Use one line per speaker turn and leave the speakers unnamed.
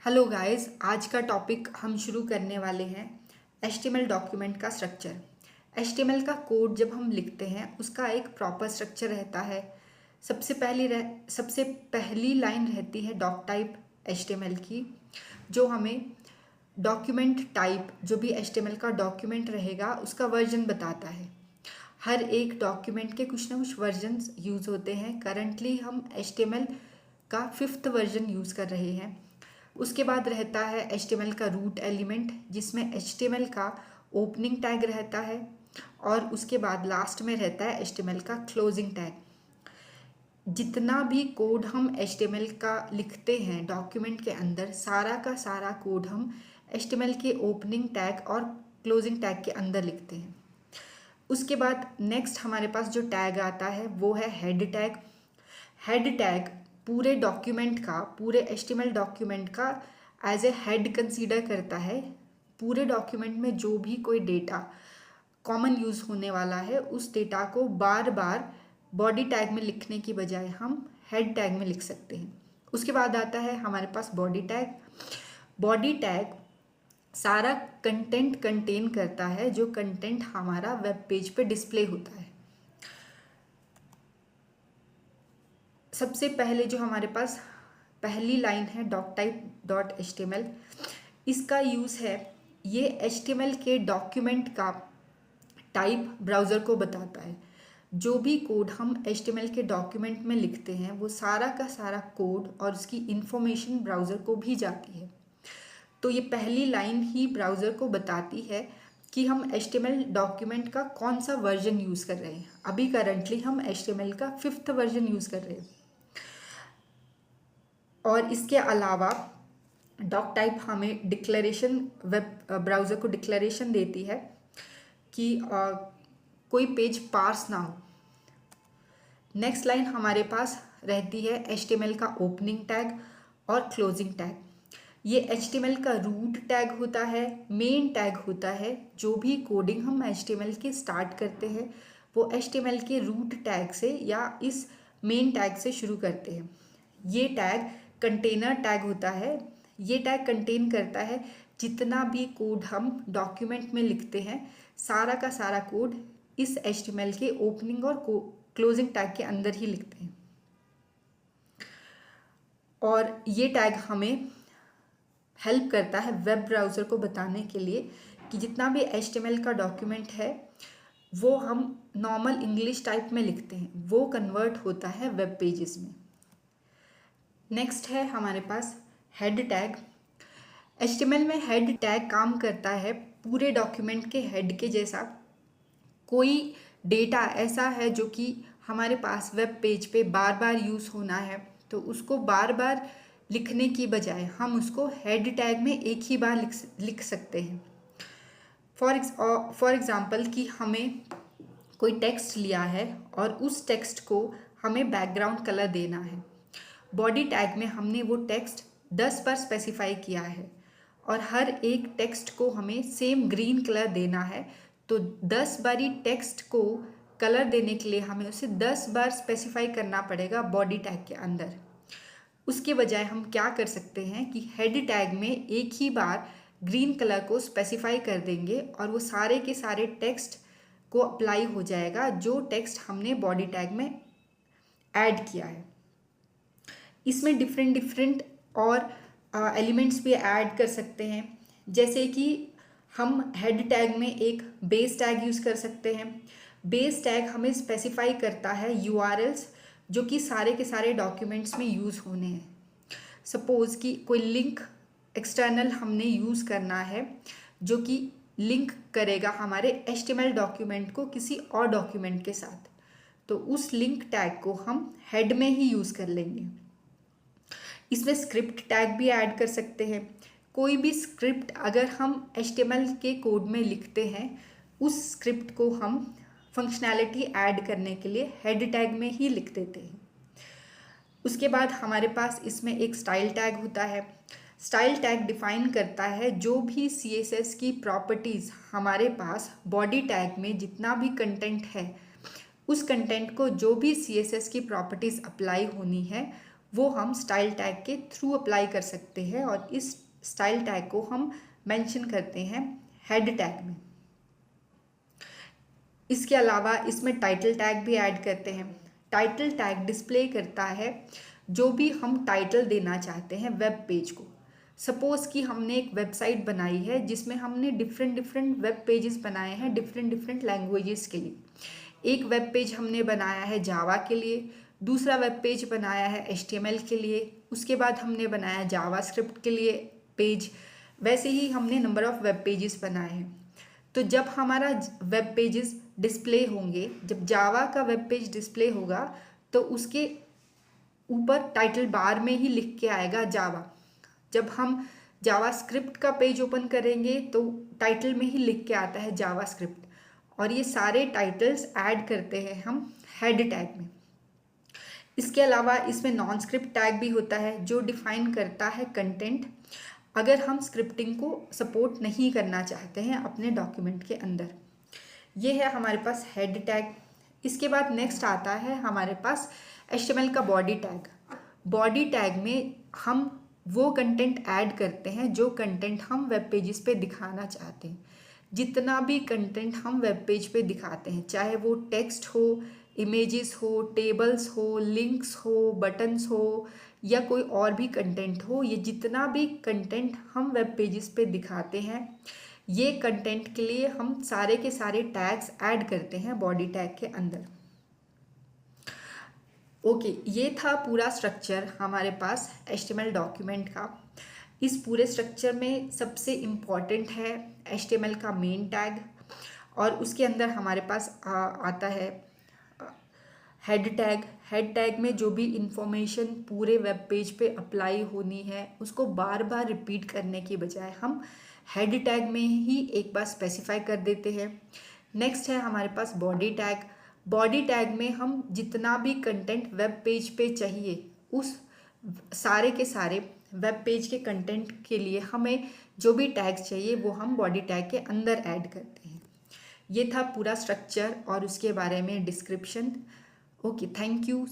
Hello guys, आज का topic हम शुरू करने वाले हैं HTML डॉक्यूमेंट का स्ट्रक्चर। HTML का कोड जब हम लिखते हैं उसका एक प्रॉपर स्ट्रक्चर रहता है। सबसे पहली लाइन रहती है डॉक टाइप HTML की, जो हमें डॉक्यूमेंट टाइप जो भी HTML का डॉक्यूमेंट रहेगा उसका वर्जन बताता है। हर एक डॉक्यूमेंट के कुछ ना कुछ वर्जन्स यूज़ होते हैं। करंटली हम HTML का 5th वर्जन यूज़ कर रहे हैं। उसके बाद रहता है HTML का रूट एलिमेंट, जिसमें HTML का ओपनिंग टैग रहता है, और उसके बाद लास्ट में रहता है HTML का क्लोजिंग टैग। जितना भी कोड हम HTML का लिखते हैं डॉक्यूमेंट के अंदर, सारा का सारा कोड हम HTML के ओपनिंग टैग और क्लोजिंग टैग के अंदर लिखते हैं। उसके बाद नेक्स्ट हमारे पास जो टैग आता है वो है हेड टैग। हेड टैग पूरे डॉक्यूमेंट का, पूरे HTML डॉक्यूमेंट का एज ए हेड कंसीडर करता है। पूरे डॉक्यूमेंट में जो भी कोई डेटा कॉमन यूज़ होने वाला है उस डेटा को बार बार बॉडी टैग में लिखने की बजाय हम हेड टैग में लिख सकते हैं। उसके बाद आता है हमारे पास बॉडी टैग। बॉडी टैग सारा कंटेंट कंटेन करता है, जो कंटेंट हमारा वेब पेज पे डिस्प्ले होता है। सबसे पहले जो हमारे पास पहली लाइन है डॉक टाइप डॉट HTML, इसका यूज़ है, ये HTML के डॉक्यूमेंट का टाइप ब्राउज़र को बताता है। जो भी कोड हम HTML के डॉक्यूमेंट में लिखते हैं वो सारा का सारा कोड और उसकी इंफॉर्मेशन ब्राउज़र को भी जाती है। तो ये पहली लाइन ही ब्राउज़र को बताती है कि हम HTML डॉक्यूमेंट का कौन सा वर्जन यूज़ कर रहे हैं। अभी करंटली हम HTML का 5th वर्जन यूज़ कर रहे हैं। और इसके अलावा डॉक टाइप हमें डिक्लेरेशन, वेब ब्राउज़र को डिक्लेरेशन देती है कि कोई पेज पार्स ना हो। नेक्स्ट लाइन हमारे पास रहती है HTML का ओपनिंग टैग और क्लोजिंग टैग। ये HTML का रूट टैग होता है, मेन टैग होता है। जो भी कोडिंग हम HTML के स्टार्ट करते हैं वो HTML के रूट टैग से या इस मेन टैग से शुरू करते हैं। ये टैग कंटेनर टैग होता है। ये टैग कंटेन करता है जितना भी कोड हम डॉक्यूमेंट में लिखते हैं, सारा का सारा कोड इस HTML के ओपनिंग और क्लोजिंग टैग के अंदर ही लिखते हैं। और ये टैग हमें हेल्प करता है वेब ब्राउज़र को बताने के लिए कि जितना भी HTML का डॉक्यूमेंट है वो हम नॉर्मल इंग्लिश टाइप में लिखते हैं, वो कन्वर्ट होता है वेब पेजेस में। नेक्स्ट है हमारे पास हेड टैग। HTML में हेड टैग काम करता है पूरे डॉक्यूमेंट के हेड के जैसा। कोई डेटा ऐसा है जो कि हमारे पास वेब पेज पे बार बार यूज़ होना है, तो उसको बार बार लिखने की बजाय हम उसको हेड टैग में एक ही बार लिख सकते हैं। फॉर एग्ज़ाम्पल कि हमें कोई टेक्स्ट लिया है और उस टेक्स्ट को हमें बैकग्राउंड कलर देना है। बॉडी टैग में हमने वो टेक्स्ट 10 बार स्पेसिफाई किया है और हर एक टेक्स्ट को हमें सेम ग्रीन कलर देना है। तो 10 बारी टेक्स्ट को कलर देने के लिए हमें उसे 10 बार स्पेसिफाई करना पड़ेगा बॉडी टैग के अंदर। उसके बजाय हम क्या कर सकते हैं कि हेड टैग में एक ही बार ग्रीन कलर को स्पेसिफाई कर देंगे और वो सारे के सारे टेक्स्ट को अप्लाई हो जाएगा जो टेक्स्ट हमने बॉडी टैग में ऐड किया है। इसमें डिफरेंट और एलिमेंट्स भी ऐड कर सकते हैं, जैसे कि हम हेड टैग में एक बेस टैग यूज़ कर सकते हैं। बेस टैग हमें स्पेसिफाई करता है URLs जो कि सारे के सारे डॉक्यूमेंट्स में यूज़ होने हैं। सपोज़ कि कोई लिंक एक्सटर्नल हमने यूज़ करना है जो कि लिंक करेगा हमारे HTML डॉक्यूमेंट को किसी और डॉक्यूमेंट के साथ, तो उस लिंक टैग को हम हेड में ही यूज़ कर लेंगे। इसमें स्क्रिप्ट टैग भी ऐड कर सकते हैं। कोई भी स्क्रिप्ट अगर हम HTML के कोड में लिखते हैं, उस स्क्रिप्ट को हम फंक्शनैलिटी ऐड करने के लिए हेड टैग में ही लिख देते हैं। उसके बाद हमारे पास इसमें एक स्टाइल टैग होता है। स्टाइल टैग डिफाइन करता है जो भी CSS की प्रॉपर्टीज़ हमारे पास बॉडी टैग में जितना भी कंटेंट है, उस कंटेंट को जो भी CSS की प्रॉपर्टीज़ अप्लाई होनी है वो हम स्टाइल टैग के थ्रू अप्लाई कर सकते हैं और इस स्टाइल टैग को हम मेंशन करते हैं हेड टैग में। इसके अलावा इसमें टाइटल टैग भी ऐड करते हैं। टाइटल टैग डिस्प्ले करता है जो भी हम टाइटल देना चाहते हैं वेब पेज को। सपोज़ कि हमने एक वेबसाइट बनाई है जिसमें हमने डिफरेंट डिफरेंट वेब पेजेस बनाए हैं डिफरेंट डिफरेंट लैंग्वेजेस के लिए। एक वेब पेज हमने बनाया है जावा के लिए, दूसरा वेब पेज बनाया है HTML के लिए, उसके बाद हमने बनाया जावास्क्रिप्ट के लिए पेज। वैसे ही हमने नंबर ऑफ़ वेब पेजेस बनाए हैं। तो जब हमारा वेब पेजेस डिस्प्ले होंगे, जब जावा का वेब पेज डिस्प्ले होगा तो उसके ऊपर टाइटल बार में ही लिख के आएगा जावा। जब हम जावास्क्रिप्ट का पेज ओपन करेंगे तो टाइटल में ही लिख के आता है जावास्क्रिप्ट। और ये सारे टाइटल्स ऐड करते हैं हम हेड टैग में। इसके अलावा इसमें नॉन स्क्रिप्ट टैग भी होता है जो डिफाइन करता है कंटेंट, अगर हम स्क्रिप्टिंग को सपोर्ट नहीं करना चाहते हैं अपने डॉक्यूमेंट के अंदर। ये है हमारे पास हेड टैग। इसके बाद नेक्स्ट आता है हमारे पास HTML का बॉडी टैग। बॉडी टैग में हम वो कंटेंट ऐड करते हैं जो कंटेंट हम वेब पेजेस पे दिखाना चाहते हैं। जितना भी कंटेंट हम वेब पेज पे दिखाते हैं, चाहे वो टेक्स्ट हो, इमेजेस हो, टेबल्स हो, लिंक्स हो, बटन्स हो या कोई और भी कंटेंट हो, ये जितना भी कंटेंट हम वेब पेजेस पे दिखाते हैं, ये कंटेंट के लिए हम सारे के सारे टैग्स ऐड करते हैं बॉडी टैग के अंदर। ओके, ये था पूरा स्ट्रक्चर हमारे पास HTML डॉक्यूमेंट का। इस पूरे स्ट्रक्चर में सबसे इम्पॉर्टेंट है HTML का मेन टैग और उसके अंदर हमारे पास आता है हेड टैग। हेड टैग में जो भी इंफॉर्मेशन पूरे वेब पेज पे अप्लाई होनी है उसको बार बार रिपीट करने की बजाय हम हेड टैग में ही एक बार स्पेसिफाई कर देते हैं। नेक्स्ट है हमारे पास बॉडी टैग। बॉडी टैग में हम जितना भी कंटेंट वेब पेज पे चाहिए उस सारे के सारे वेब पेज के कंटेंट के लिए हमें जो भी टैग्स चाहिए वो हम बॉडी टैग के अंदर ऐड करते हैं। ये था पूरा स्ट्रक्चर और उसके बारे में डिस्क्रिप्शन। Okay, thank you.